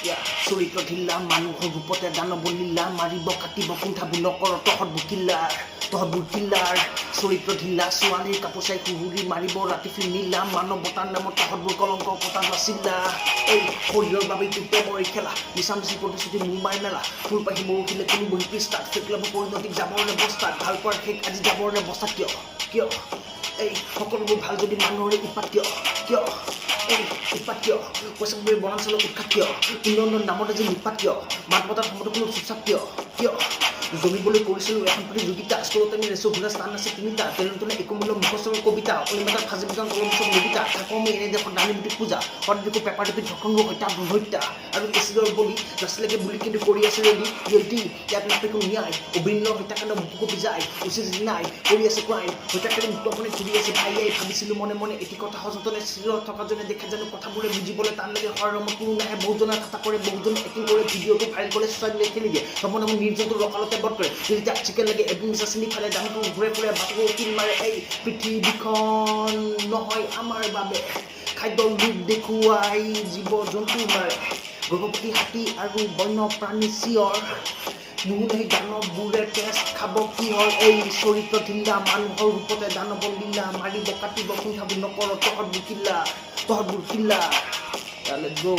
চৰিত্ৰ ঢিলা মানুহৰ ৰূপতে দানৱ লীলা মাৰিব কাটিব কুণ্ঠাবোৰ নকৰ তহঁতবোৰ কিল্লাৰ চৰিত্ৰ ঢিলা ছোৱালীৰ কাপোৰ চাই সুহুৰি মাৰিব ৰাতি ফিল্মিলা মানৱতাৰ নামত তহঁতবোৰ কলংক কটা নাছিলা এই শৰীৰৰ বাবে প্ৰেমৰ খেলা মিছামিছি প্ৰতিশ্ৰুতি মোৰ মাৰি মেলা ফুল পাহি মৰুখিলে কোনো বহি পৃষ্ঠাত ফেকলাব পৰিণতিক যাবৰ বস্তাত ভাল পোৱাৰ শেষ আজি যাবৰ বস্তাত কিয় এই সকলোবোৰ ভাল যদি মানুহৰে উৎপাত কিয় এই উৎপাত কিয় পইচাবোৰ বনাঞ্চলৰ উৎখাত কিয় উন্নয়নৰ নামত আজি নিপাত কিয় মাত মতাৰ সময়ত কোনো চুপচাপ কিয় জমিবলৈ কৰিছিলোঁ এখন প্ৰতিযোগিতা স্কুলতে আমি ৰেচো ঘূৰা স্থান আছে তিনিটা তেনেধৰণে একো মূল্য মুখস্থৰৰ কবিতা অনিমাতাৰ ফাজি বিজান কলমচৰ কবিতা থাকো আমি এনে দেশত দামী বুটি পূজা সদায় পেপাৰ টিপি ধৰ্ষণ হত্যা আৰু এচিডৰ বলি জাচিলেকে বুলি কিন্তু কৰি আছে ৰেডি ইয়াত নাপায় ন্যায় অভিন্ন হত্যাকাণ্ড বুকু বিজাই উচিত নাই কৰি আছে ক্ৰাইম হত্যাকাৰী মুক্তপণে ঘূৰি আছে ভাইয়াই ভাবিছিলোঁ মনে মনে এটি কথা সযতনে চিৰত থকাজনে দেখে জানো কথাবোৰে বুজিবলৈ টান লাগে হৰমত কোনো নাহে বহুজনে খাতা কৰে বহুজনে এক্টিং কৰে ভিডিঅ'টো ভাইৰেল কৰে ছ'চিয়েল মিডিয়াত খেলি দিয়ে নমন নিৰ্যাতন ৰকালতে বধ কৰে যেতিয়া চিকেন লাগে এবিং মিছা চিনি ফালে দামটো ঘূৰে বাটু কিল মাৰে এই পৃথিৱীখন নহয় আমাৰ বাবে খাদ্যৰ লোভ দেখুৱাই জীৱ জন্তু মাৰে গৰ্ভৱতী হাতী আৰু বন্য প্ৰাণী চিঞৰ নুশুনে দানৱবোৰে তেজ খাব কিহৰ এই চৰিত্ৰ ঢিলা মানুহৰ ৰূপতে দানৱ লীলা মাৰিব কাটিব কুণ্ঠাবোৰ নকৰ তহঁতবোৰ কিল্লা Let's go.